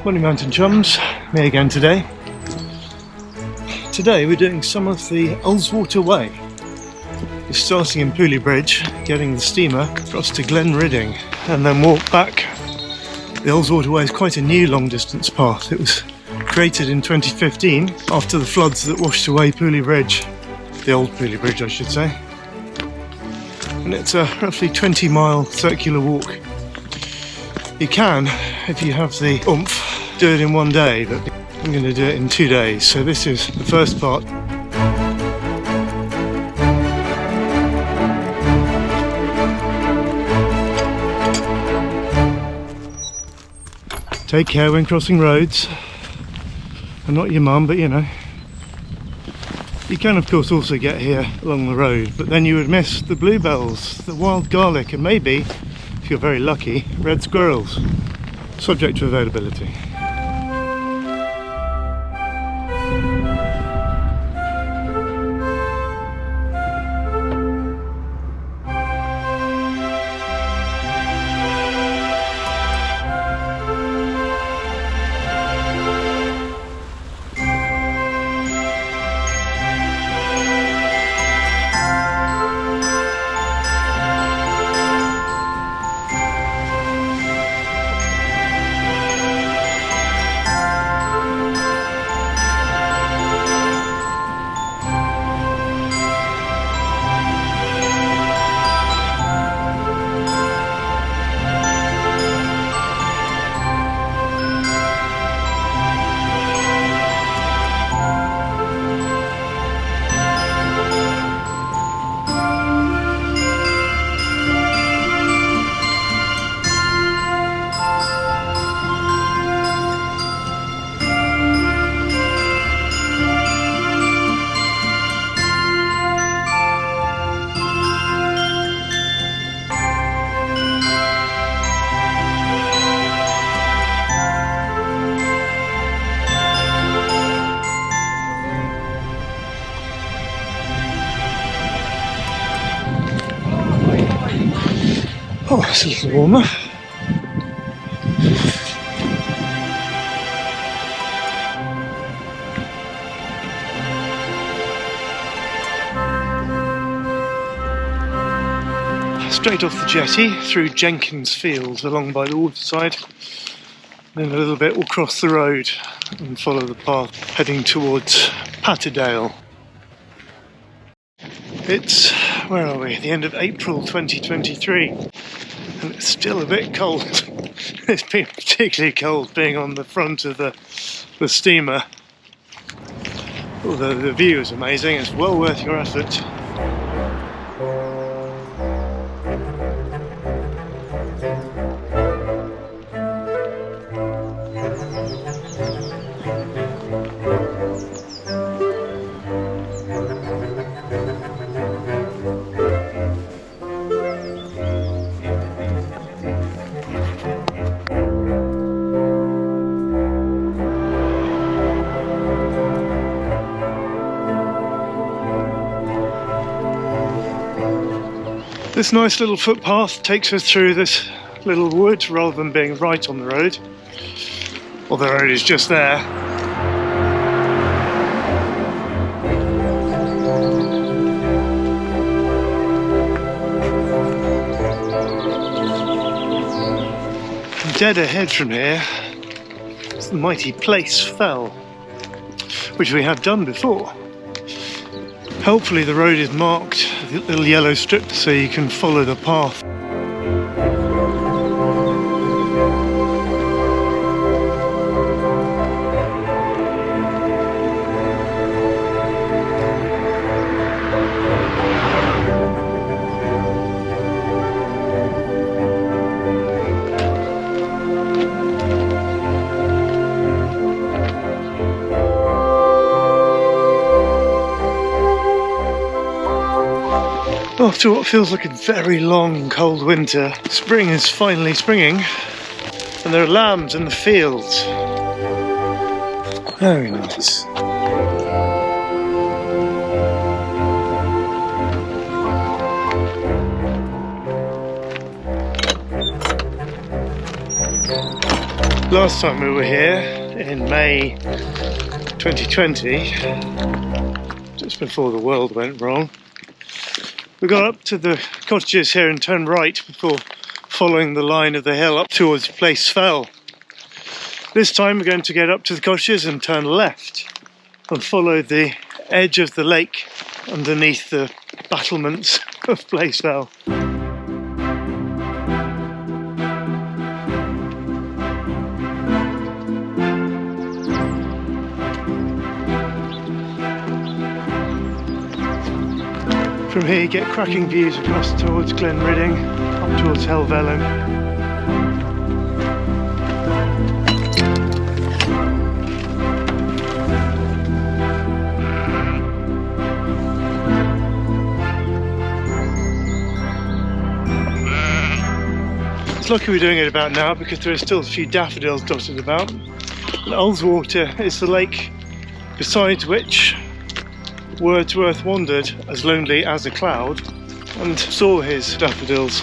Morning Mountain Chums, me again today. Today we're doing some of the Ullswater Way. We're starting in Pooley Bridge, getting the steamer across to Glenridding and then walk back. The Ullswater Way is quite a new long distance path. It was created in 2015 after the floods that washed away Pooley Bridge, the old Pooley Bridge I should say. And it's a roughly 20-mile circular walk. You can, if you have the oomph, do it in one day, but I'm going to do it in 2 days. So this is the first part. Take care when crossing roads. I'm not your mum, but you know. You can of course also get here along the road, but then you would miss the bluebells, the wild garlic, and maybe, if you're very lucky, red squirrels, subject to availability. Oh, it's a little warmer. Straight off the jetty through Jenkins Fields along by the waterside. Then a little bit we'll cross the road and follow the path heading towards Patterdale. It's, where are we? The end of April 2023. And it's still a bit cold. It's been particularly cold being on the front of the steamer. Although the view is amazing, it's well worth your effort. This nice little footpath takes us through this little wood rather than being right on the road. Well, the road is just there. And dead ahead from here is the mighty Place Fell, which we have done before. Hopefully the road is marked with little yellow strips so you can follow the path. After what feels like a very long cold winter, spring is finally springing and there are lambs in the fields. Very nice. Last time we were here in May 2020, just before the world went wrong, we got up to the cottages here and turned right before following the line of the hill up towards Place Fell. This time we're going to get up to the cottages and turn left and follow the edge of the lake underneath the battlements of Place Fell. From here you get cracking views across towards Glenridding, up towards Helvellyn. It's lucky we're doing it about now because there are still a few daffodils dotted about. And Ullswater is the lake beside which Wordsworth wandered as lonely as a cloud and saw his daffodils,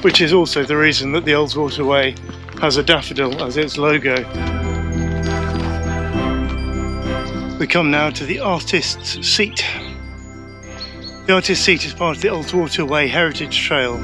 which is also the reason that the Ullswater Way has a daffodil as its logo. We come now to the Artist's Seat. The Artist's Seat is part of the Ullswater Way Heritage Trail.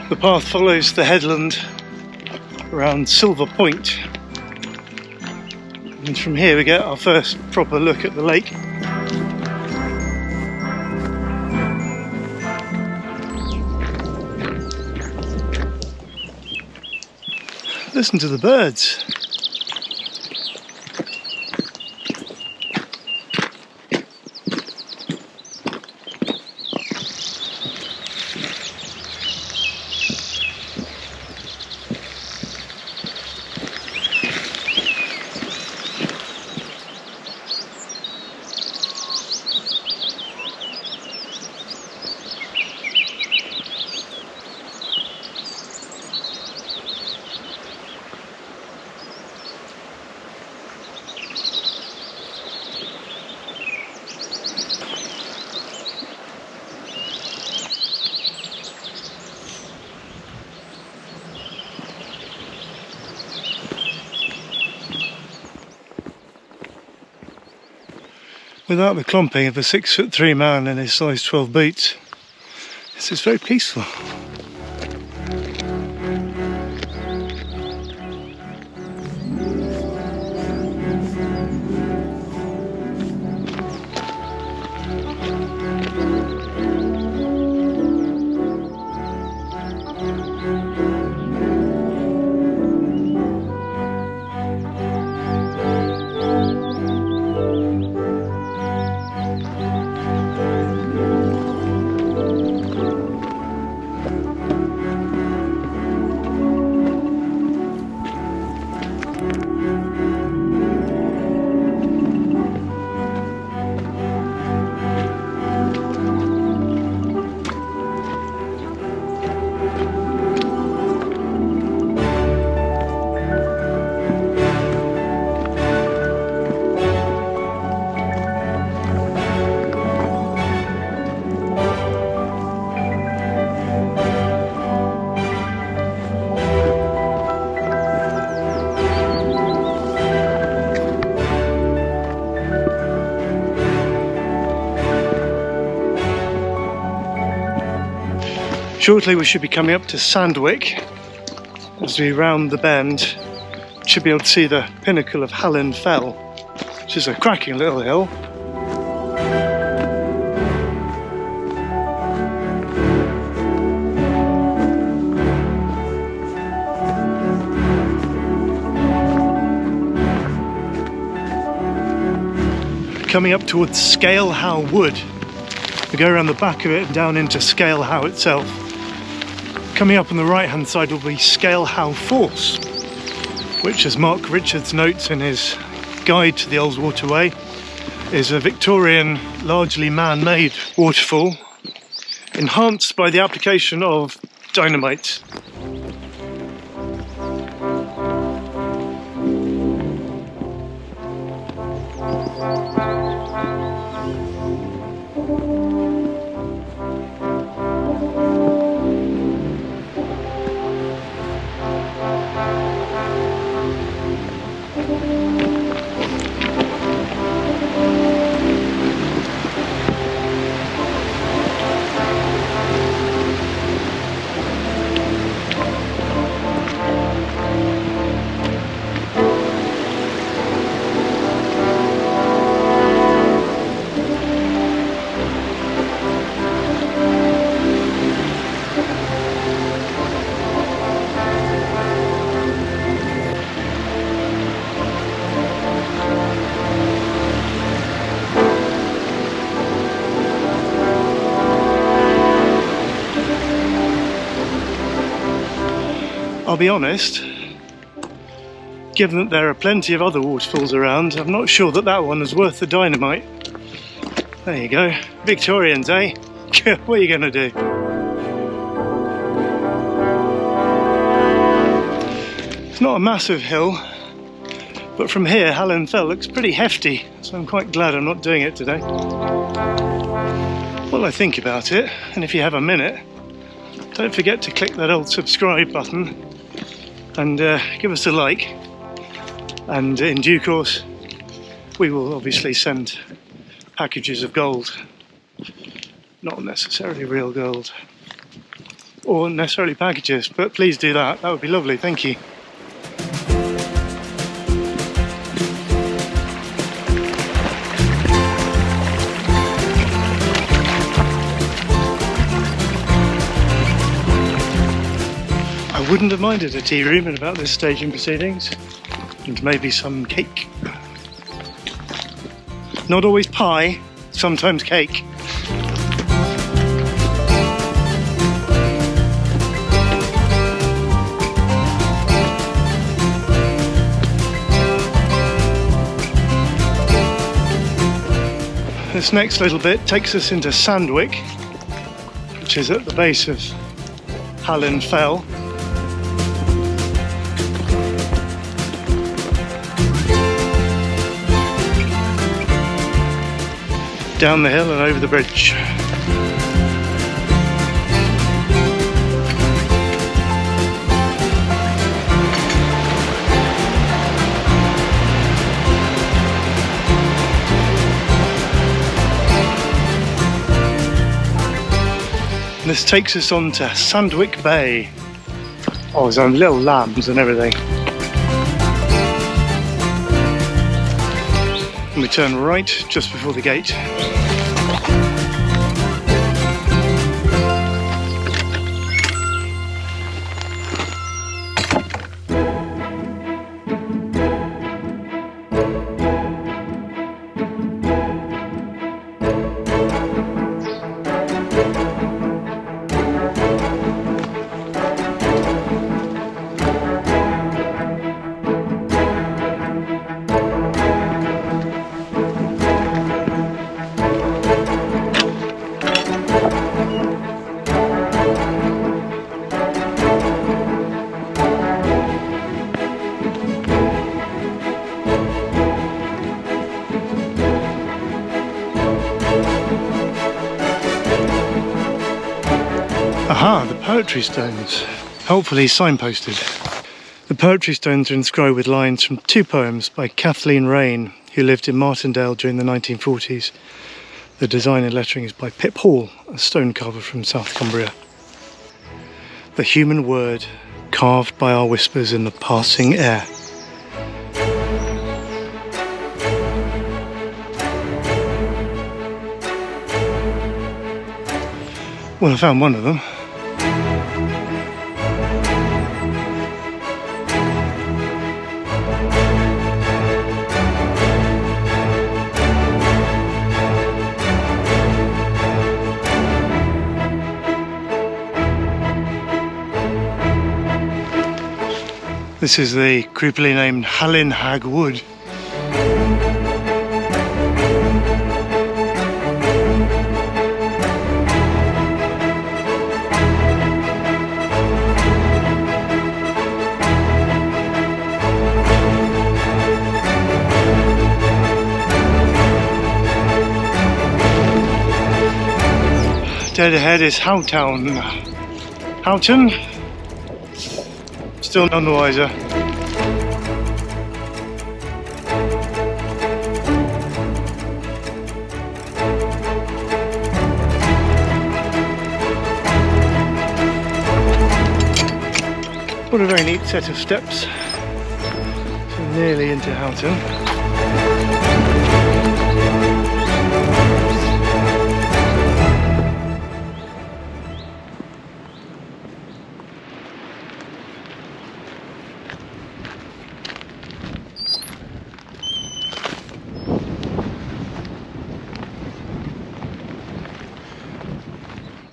The path follows the headland around Silver Point, and from here we get our first proper look at the lake. Listen to the birds. Without the clomping of a 6'3" man in his size 12 boots, this is very peaceful. Shortly we should be coming up to Sandwick. As we round the bend, we should be able to see the pinnacle of Hallin Fell, which is a cracking little hill. Coming up towards Scalehow Wood. We go around the back of it and down into Scalehow itself. Coming up on the right hand side will be Scalehow Force, which, as Mark Richards notes in his guide to the Ullswater Way, is a Victorian, largely man-made waterfall, enhanced by the application of dynamite. I'll be honest, given that there are plenty of other waterfalls around, I'm not sure that that one is worth the dynamite. There you go. Victorians, eh? What are you going to do? It's not a massive hill, but from here Hallen Fell looks pretty hefty, so I'm quite glad I'm not doing it today. While I think about it, and if you have a minute, don't forget to click that old subscribe button and give us a like, and in due course we will obviously send packages of gold, not necessarily real gold or necessarily packages, but please do that, that would be lovely, thank you. I wouldn't have minded a tea room at about this stage in proceedings, and maybe some cake. Not always pie, sometimes cake. This next little bit takes us into Sandwick, which is at the base of Hallen Fell. Down the hill and over the bridge. And this takes us on to Sandwick Bay. Oh, there's some little lambs and everything. And we turn right just before the gate. Aha, the poetry stones, helpfully signposted. The poetry stones are inscribed with lines from two poems by Kathleen Raine, who lived in Martindale during the 1940s. The design and lettering is by Pip Hall, a stone carver from South Cumbria. The human word, carved by our whispers in the passing air. Well, I found one of them. This is the creepily named Hallen Hag Wood. Dead ahead is Howtown. Howtown? Still none the wiser. What a very neat set of steps. So nearly into Howtown.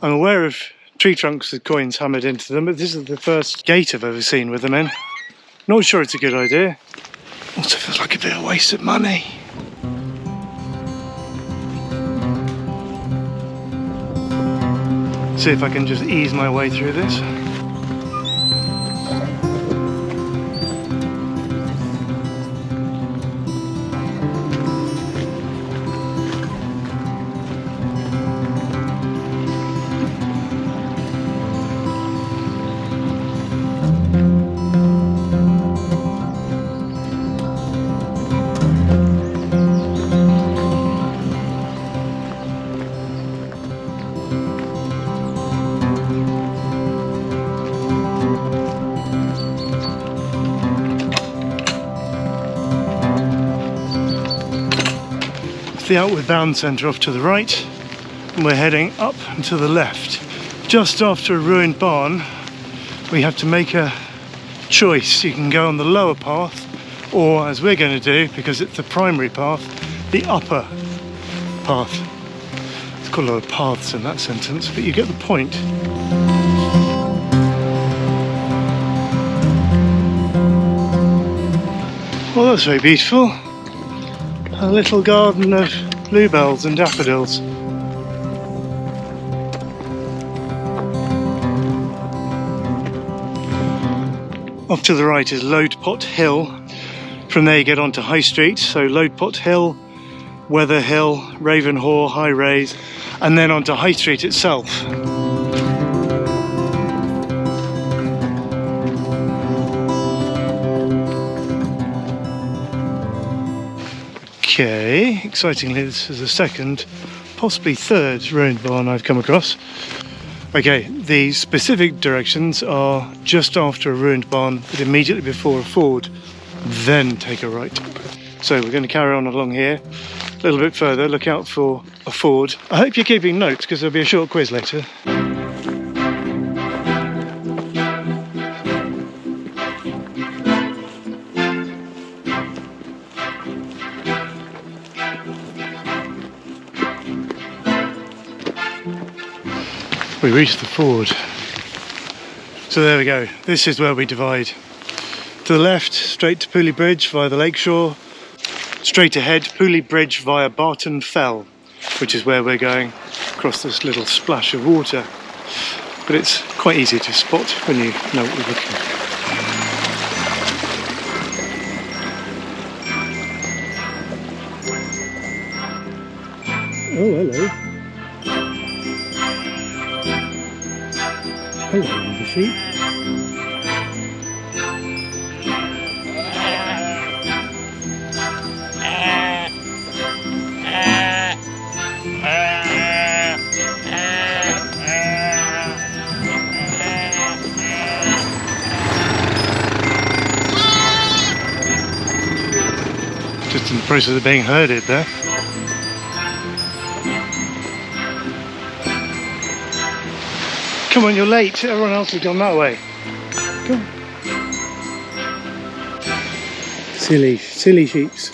I'm aware of tree trunks with coins hammered into them, but this is the first gate I've ever seen with them in. Not sure it's a good idea. Also feels like a bit of a waste of money. See if I can just ease my way through this. The outward bound centre off to the right, and we're heading up and to the left. Just after a ruined barn, we have to make a choice. You can go on the lower path, or as we're going to do, because it's the primary path, the upper path. It's got a lot of paths in that sentence, but you get the point. Well, that's very beautiful. A little garden of bluebells and daffodils. Off to the right is Loadpot Hill. From there you get onto High Street, so Loadpot Hill, Weather Hill, Ravenhaw, High Raise, and then onto High Street itself. Okay, excitingly this is the second, possibly third ruined barn I've come across. Okay, the specific directions are just after a ruined barn, but immediately before a ford, then take a right. So we're going to carry on along here, a little bit further, look out for a ford. I hope you're keeping notes because there'll be a short quiz later. We reached the ford. So there we go. This is where we divide. To the left, straight to Pooley Bridge via the lakeshore. Straight ahead, Pooley Bridge via Barton Fell, which is where we're going, across this little splash of water. But it's quite easy to spot when you know what you're looking at. Oh, hello. Hello, the sheep. Just in the process of being herded there. Come on, you're late. Everyone else has gone that way. Come on. Silly sheeps.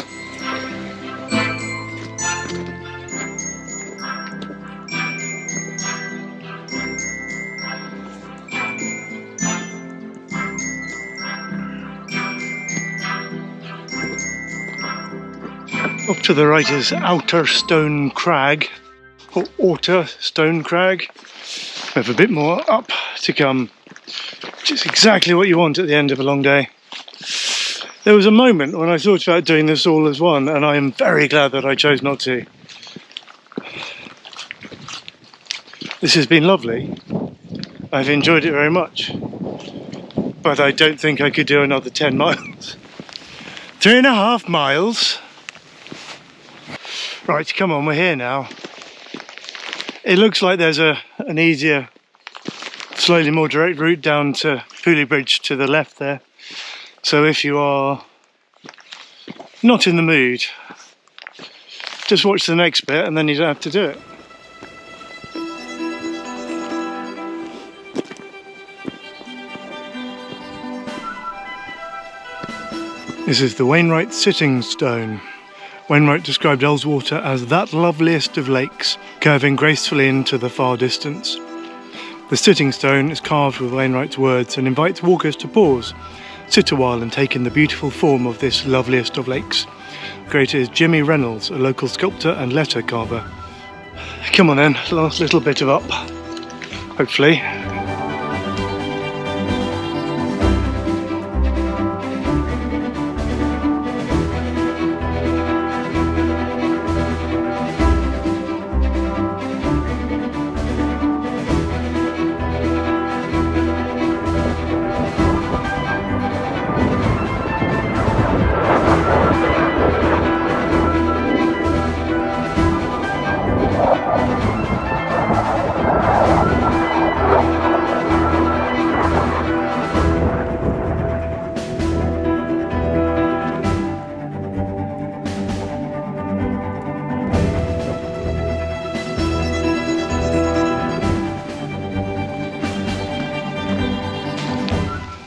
Up to the right is Outer Stone Crag, or Outer Stone Crag. We have a bit more up to come, which is exactly what you want at the end of a long day. There was a moment when I thought about doing this all as one, and I am very glad that I chose not to. This has been lovely. I've enjoyed it very much, but I don't think I could do another 10 miles. 3.5 miles? Right, come on, we're here now. It looks like there's an easier, slightly more direct route down to Pooley Bridge to the left there. So if you are not in the mood, just watch the next bit and then you don't have to do it. This is the Wainwright Sitting Stone. Wainwright described Ullswater as that loveliest of lakes, curving gracefully into the far distance. The sitting stone is carved with Wainwright's words and invites walkers to pause, sit a while and take in the beautiful form of this loveliest of lakes. The creator is Jimmy Reynolds, a local sculptor and letter carver. Come on then, last little bit of up, hopefully.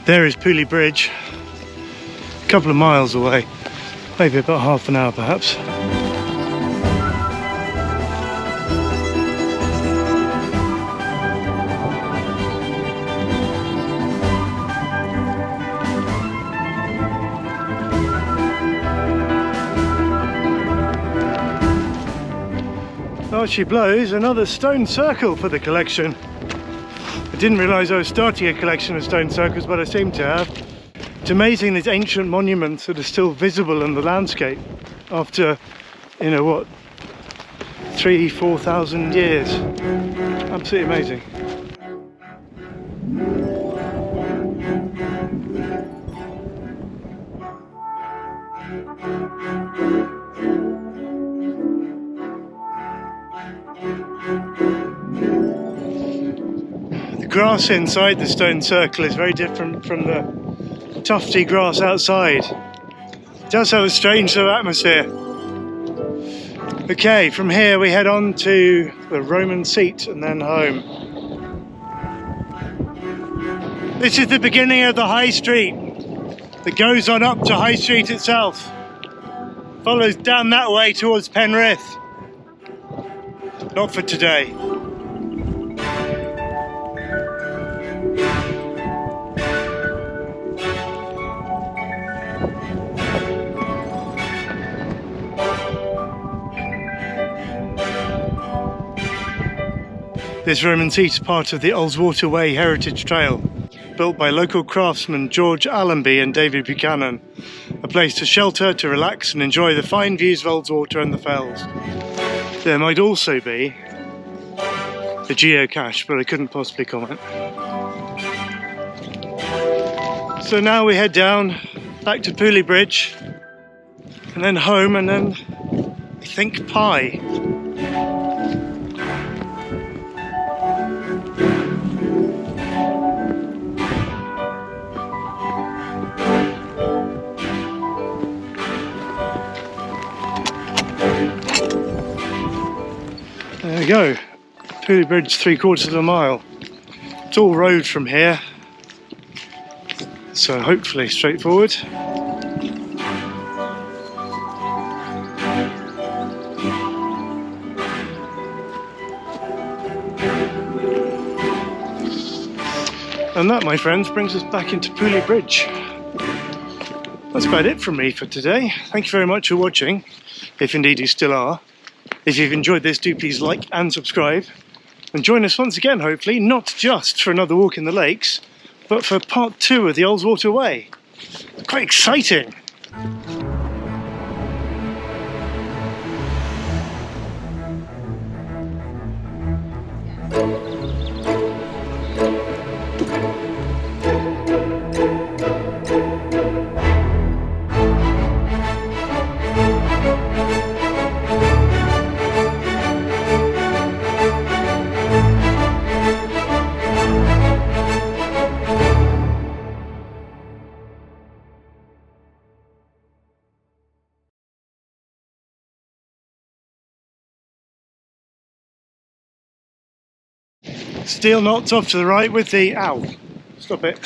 There is Pooley Bridge, a couple of miles away, maybe about half an hour perhaps. Oh, she blows, another stone circle for the collection. I didn't realise I was starting a collection of stone circles, but I seem to have. It's amazing these ancient monuments that are still visible in the landscape after, you know what, 3,000–4,000 years. Absolutely amazing. The grass inside the stone circle is very different from the tufty grass outside. It does have a strange sort of atmosphere. Okay, from here we head on to the Roman seat and then home. This is the beginning of the High Street that goes on up to High Street itself. Follows down that way towards Penrith. Not for today. This Roman seat is part of the Ullswater Way Heritage Trail, built by local craftsmen George Allenby and David Buchanan. A place to shelter, to relax and enjoy the fine views of Ullswater and the fells. There might also be a geocache, but I couldn't possibly comment. So now we head down, back to Pooley Bridge, and then home, and then I think pie. There we go, Pooley Bridge, 3/4 of a mile. It's all road from here, so hopefully straightforward. And that, my friends, brings us back into Pooley Bridge. That's about it from me for today. Thank you very much for watching, if indeed you still are. If you've enjoyed this, do please like and subscribe. And join us once again, hopefully, not just for another walk in the lakes, but for part 2 of the Ullswater Way. Quite exciting. Steel knots off to the right with the, ow, stop it,